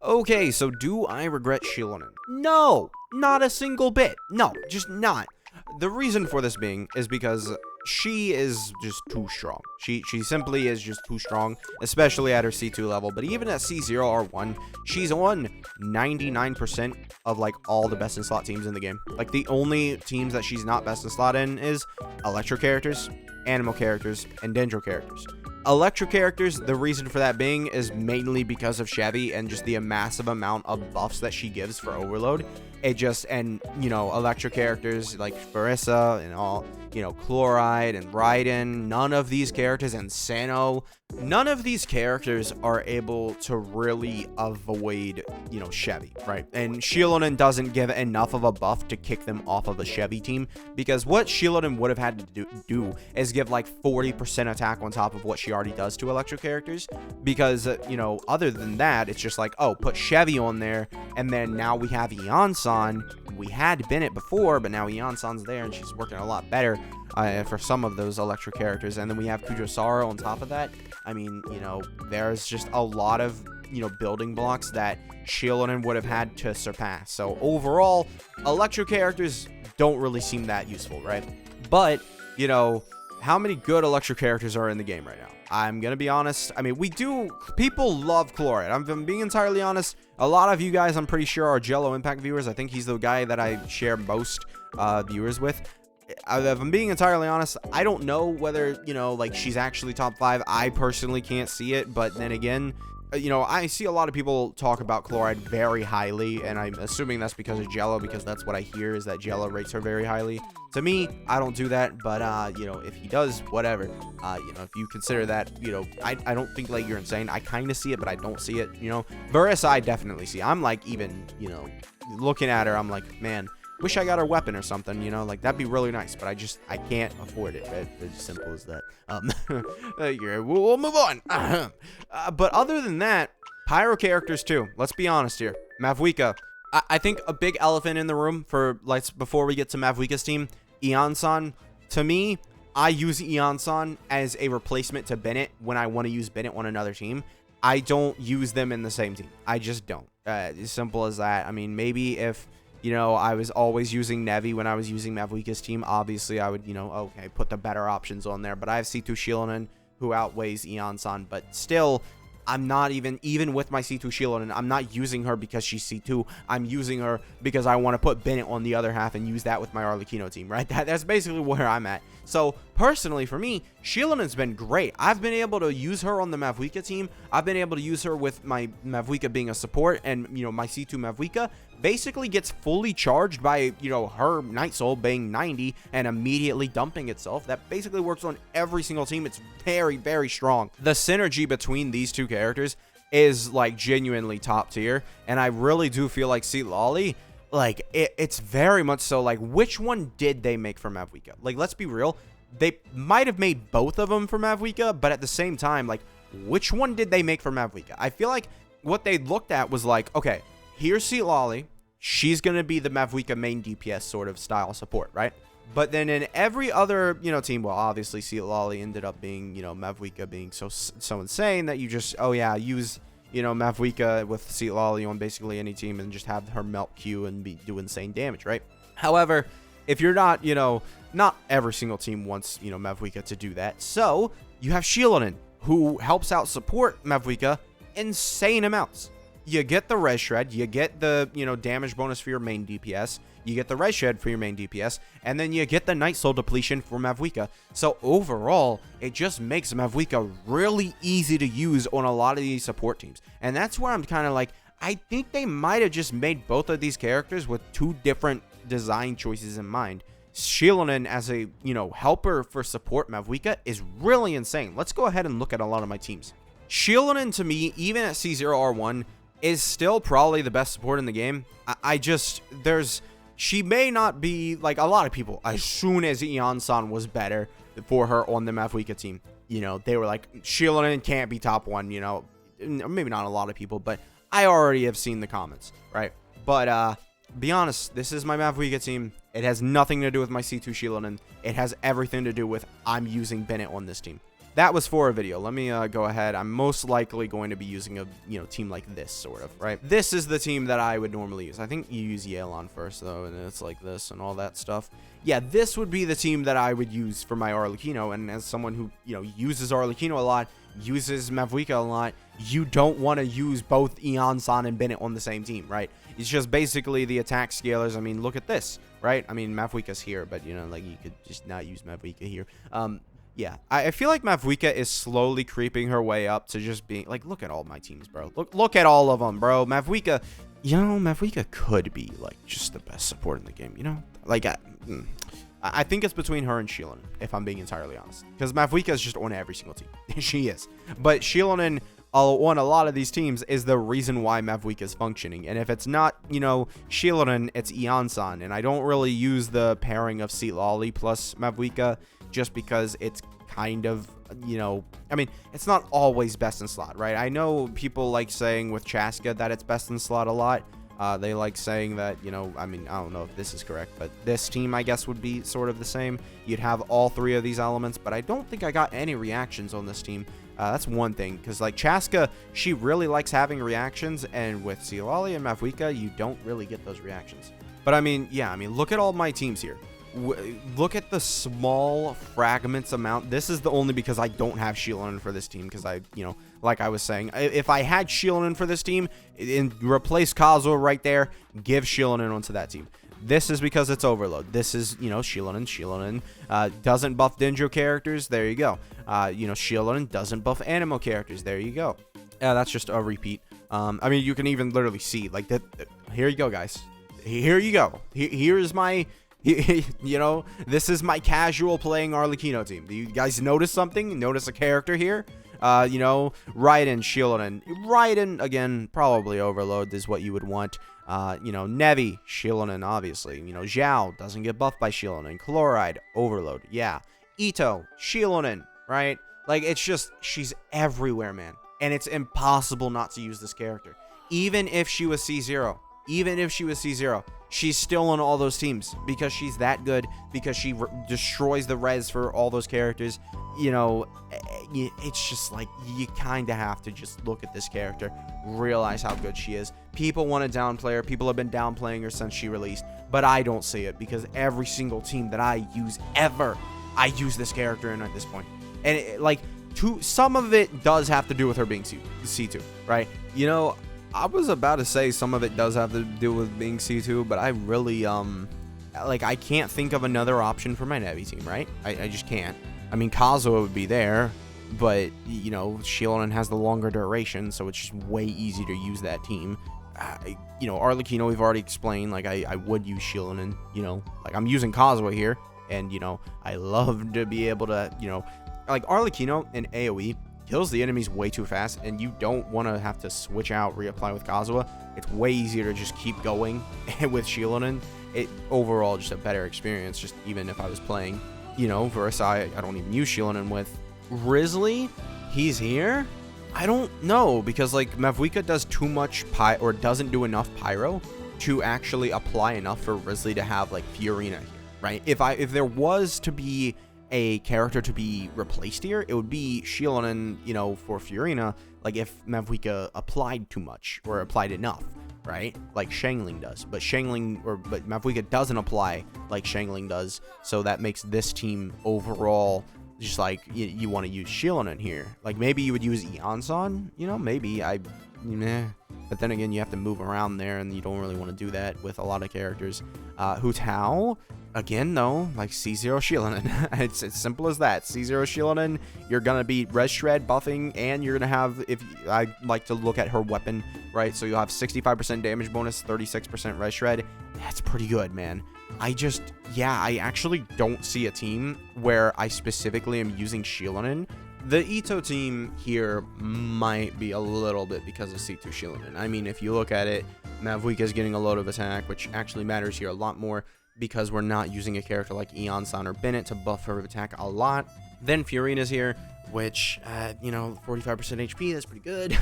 Okay, so do I regret Xilonen? No, not a single bit. No, just not. The reason for this being is because she is just too strong. She simply is just too strong, especially at her C2 level. But even at C0R1, she's on 99% of like all the best in slot teams in the game. Like the only teams that she's not best in slot in is Electro characters, Animal characters, and Dendro characters. Electro characters, the reason for that being is mainly because of Chevy and just the massive amount of buffs that she gives for Overload. And Electro characters like Farissa and all, Chloride and Raiden, none of these characters, and Sano, none of these characters are able to really avoid, Chevy, right? And Xilonen doesn't give enough of a buff to kick them off of a Chevy team, because what Xilonen would have had to do is give like 40% attack on top of what she already does to Electro characters, because, other than that, it's just like, oh, put Chevy on there, and then now we have Iansans. We had Bennett before, but now Iansans there, and she's working a lot better for some of those Electro characters. And then we have Kujosara on top of that. I mean, there's just a lot of, building blocks that Xilonen would have had to surpass. So overall, Electro characters don't really seem that useful, right? But, how many good Electro characters are in the game right now? I'm going to be honest. I mean, people love Chloride. I'm being entirely honest. A lot of you guys, I'm pretty sure, are Genshin Impact viewers. I think he's the guy that I share most viewers with. If I'm being entirely honest, I don't know whether, she's actually top 5. I personally can't see it, but then again, I see a lot of people talk about Chloride very highly, and I'm assuming that's because of Jello, because that's what I hear, is that Jello rates her very highly. To me, I don't do that, but, if he does, whatever. If you consider that, I don't think, like, you're insane. I kind of see it, but I don't see it, Verus, I definitely see. I'm, like, even, looking at her, I'm like, man, wish I got her weapon or something, like, that'd be really nice, but I can't afford it, right? It's as simple as that. We'll move on. But other than that, Pyro characters, too. Let's be honest here. Mavuika. I think a big elephant in the room before we get to Mavuika's team, Iansans. To me, I use Iansans as a replacement to Bennett when I want to use Bennett on another team. I don't use them in the same team. I just don't. As simple as that. I mean, maybe if, I was always using Nevi when I was using Mavuika's team, obviously I would, okay, put the better options on there. But I have C2 Xilonen, who outweighs Iansans, but still, I'm not even with my C2 Xilonen, I'm not using her because she's C2. I'm using her because I want to put Bennett on the other half and use that with my Arlecchino team, right? That's basically where I'm at. So, personally, for me, Xilonen's been great. I've been able to use her on the Mavuika team. I've been able to use her with my Mavuika being a support, and, my C2 Mavuika basically gets fully charged by, her Night Soul being 90 and immediately dumping itself. That basically works on every single team. It's very, very strong. The synergy between these two characters is, like, genuinely top tier, and I really do feel like Xilolen, like, it's very much so, like, which one did they make for Mavuika? Like, let's be real. They might have made both of them for Mavuika, but at the same time, like, which one did they make for Mavuika? I feel like what they looked at was like, okay, here's Xilolen. She's going to be the Mavuika main DPS sort of style support, right? But then in every other, team, well, obviously Xilolen ended up being, Mavuika being so insane that you just, oh yeah, use, Mavuika with Xilolen on basically any team and just have her melt Q and do insane damage, right? However, if you're not, not every single team wants, Mavuika to do that. So you have Xilonen, who helps out support Mavuika insane amounts. You get the Res Shred, you get the, damage bonus for your main DPS, you get the Res Shred for your main DPS, and then you get the Night Soul depletion for Mavuika. So overall, it just makes Mavuika really easy to use on a lot of these support teams. And that's where I'm kind of like, I think they might have just made both of these characters with two different design choices in mind. Xilonen as a, helper for support Mavuika is really insane. Let's go ahead and look at a lot of my teams. Xilonen, to me, even at C0R1, is still probably the best support in the game. She may not be, like, a lot of people, as soon as Iansans was better for her on the Mavuika team, they were like, Xilonen can't be top 1, maybe not a lot of people, but I already have seen the comments, right? But, be honest, this is my Mavuika team. It has nothing to do with my C2 Xilonen. It has everything to do with I'm using Bennett on this team. that was for a video. Let me go ahead. I'm most likely going to be using a, team like this, sort of, right? This is the team that I would normally use. I think you use Yelan first, though, and it's like this and all that stuff. Yeah, this would be the team that I would use for my Arlecchino, and as someone who, uses Arlecchino a lot, uses Mavuika a lot, you don't want to use both Iansans and Bennett on the same team, right? It's just basically the attack scalers. I mean, look at this, right? I mean, Mavuika's here, but, like, you could just not use Mavuika here. Yeah, I feel like Mavuika is slowly creeping her way up to just being, like, look at all my teams, bro. Look at all of them, bro. Mavuika, Mavuika could be, like, just the best support in the game, Like, I think it's between her and Xilonen, if I'm being entirely honest. Because Mavuika is just on every single team. She is. But Xilonen on a lot of these teams is the reason why Mavuika is functioning. And if it's not, Xilonen, it's Iansans. And I don't really use the pairing of Xilolen plus Mavuika just because it's kind of, I mean, it's not always best in slot, right? I know people like saying with Chaska that it's best in slot a lot. They like saying that, I mean, I don't know if this is correct, but this team, I guess, would be sort of the same. You'd have all three of these elements, but I don't think I got any reactions on this team. That's one thing, because, like, Chaska, she really likes having reactions, and with Xilolen and Mavuika, you don't really get those reactions. But, I mean, yeah, look at all my teams here. Look at the small fragments amount. This is the only because I don't have Xilonen for this team, because I, like I was saying, if I had Xilonen for this team and replace Kazuha right there, give Xilonen onto that team. This is because it's overload. This is, Xilonen doesn't buff Dendro characters. There you go. Xilonen doesn't buff Anemo characters. There you go. Yeah, that's just a repeat. I mean, you can even literally see, like, that. Here you go, guys. Here you go. Here's my... this is my casual playing Arlecchino team. Do you guys notice something? Notice a character here? Raiden, Xilonen. Raiden, again, probably overload is what you would want. Nevi, Xilonen, obviously. Zhao doesn't get buffed by Xilonen. Chloride, overload. Yeah. Ito, Xilonen, right? Like, it's just, she's everywhere, man. And it's impossible not to use this character. Even if she was C0. She's still on all those teams because she's that good, because she destroys the res for all those characters. It's just like, you kind of have to just look at this character, realize how good she is. People want to downplay her. People have been downplaying her since she released, but I don't see it because every single team that I use ever, I use this character in at this point. And some of it does have to do with her being C2, right? I was about to say some of it does have to do with being C2, but I really, I can't think of another option for my Nevi team, right? I just can't. I mean, Kazuha would be there, but, Xilonen has the longer duration, so it's just way easier to use that team. Arlecchino, we've already explained, like, I would use Xilonen, like, I'm using Kazuha here, and, I love to be able to, like, Arlecchino and AoE kills the enemies way too fast, and you don't want to have to switch out, reapply with Kazuha. It's way easier to just keep going with Xilonen. It overall just a better experience, just even if I was playing, versus I don't even use Xilonen with Risley. He's here. I don't know, because like Mavuika does too much or doesn't do enough pyro to actually apply enough for Risley to have like Furina here, right? If there was to be a character to be replaced here, it would be Xilonen, for Furina, like if Mavuika applied too much or applied enough, right? Like Xiangling does, but Mavuika doesn't apply like Xiangling does, so that makes this team overall just like you want to use Xilonen here. Like maybe you would use Iansans, maybe but then again, you have to move around there, and you don't really want to do that with a lot of characters. Hu Tao, again, though, like C0 Xilonen. It's as simple as that. C0 Xilonen, you're going to be res shred buffing, and you're going to have, I like to look at her weapon, right? So you'll have 65% damage bonus, 36% res shred. That's pretty good, man. I actually don't see a team where I specifically am using Xilonen. The Ito team here might be a little bit because of C2 Xilonen. I mean, if you look at it, Mavuika is getting a load of attack, which actually matters here a lot more because we're not using a character like Iansans or Bennett to buff her attack a lot. Then Furina's here, which, 45% HP, that's pretty good.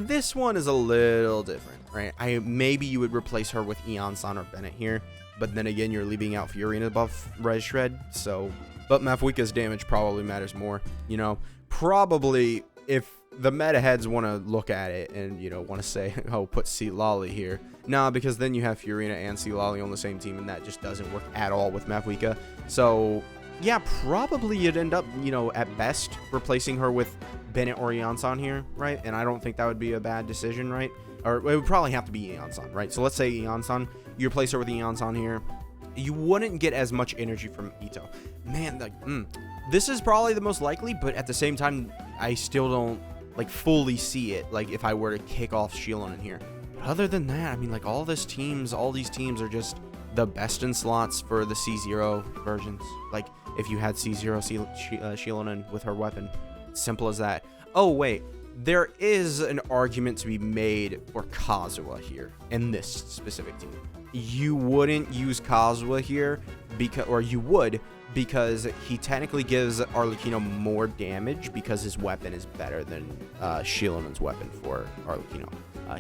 This one is a little different, right? Maybe you would replace her with Iansans or Bennett here, but then again, you're leaving out Furina buff res shred, so but Mavuika's damage probably matters more, you know. Probably, if the meta heads want to look at it and, you know, want to say, oh, put Xilonen here. Nah, because then you have Furina and Xilonen on the same team, and that just doesn't work at all with Mavuika. So, yeah, probably you'd end up, you know, at best, replacing her with Bennett or Iansans here, right? And I don't think that would be a bad decision, right? Or it would probably have to be Iansans, right? So let's say Iansans, you replace her with Iansans here. You wouldn't get as much energy from Ito. Man, like, this is probably the most likely, but at the same time, I still don't, like, fully see it, like, if I were to kick off Xilonen here. But other than that, I mean, like, all these teams are just the best in slots for the C0 versions. Like, if you had C0 Xilonen with her weapon. Simple as that. Oh, wait. There is an argument to be made for Kazuha here in this specific team. You wouldn't use Kazuha here because, or you would, because he technically gives Arlecchino more damage because his weapon is better than Xilonen's weapon for Arlecchino.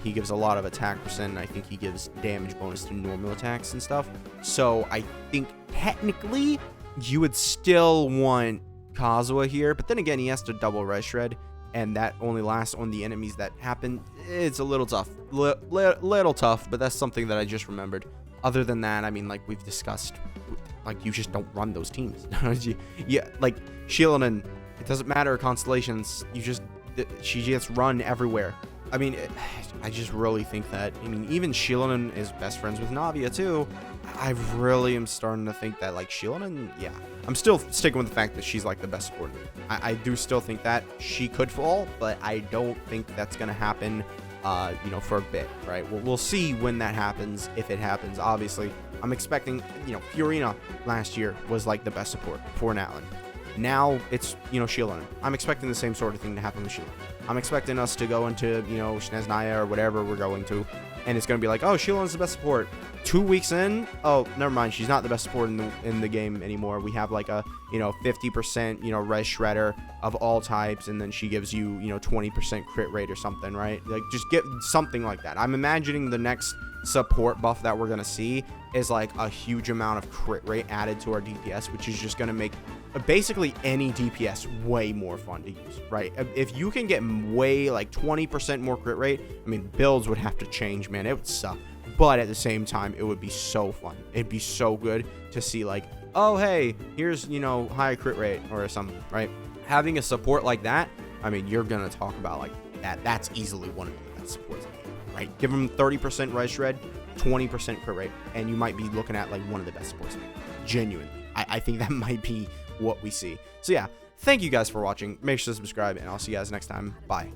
He gives a lot of attack percent, and I think he gives damage bonus to normal attacks and stuff. So I think technically you would still want Kazuha here, but then again, he has to double res shred, and that only lasts on the enemies that happen. It's a little tough. Little tough, but that's something that I just remembered. Other than that, I mean, like we've discussed, like you just don't run those teams. Yeah, like Xilonen, it doesn't matter constellations. She gets run everywhere. I mean, I just really think that, I mean, even Xilonen is best friends with Navia too. I really am starting to think that, like, Xilonen, yeah. I'm still sticking with the fact that she's, like, the best support. I do still think that she could fall, but I don't think that's going to happen, you know, for a bit, right? We'll see when that happens, if it happens. Obviously, I'm expecting, you know, Furina last year was, like, the best support for Natlan. Now it's, you know, Xilonen. I'm expecting the same sort of thing to happen with Xilonen. I'm expecting us to go into, you know, Snezhnaya or whatever we're going to, and it's going to be like, oh, Shilonen's the best support. 2 weeks in, oh, never mind, she's not the best support in the game anymore. We have like a, you know, 50%, you know, res shredder of all types, and then she gives you, you know, 20% crit rate or something, right? Like, just get something like that. I'm imagining the next support buff that we're going to see is like a huge amount of crit rate added to our DPS, which is just going to make basically any DPS way more fun to use, right? If you can get way like 20% more crit rate, I mean, builds would have to change, man. It would suck. But at the same time, it would be so fun. It'd be so good to see like, oh, hey, here's, you know, high crit rate or something, right? Having a support like that, I mean, you're going to talk about like that. That's easily one of the best supports in the game, right? Give them 30% res shred, 20% crit rate, and you might be looking at like one of the best supports in the game. Genuinely. I think that might be what we see. So yeah, thank you guys for watching. Make sure to subscribe, and I'll see you guys next time. Bye.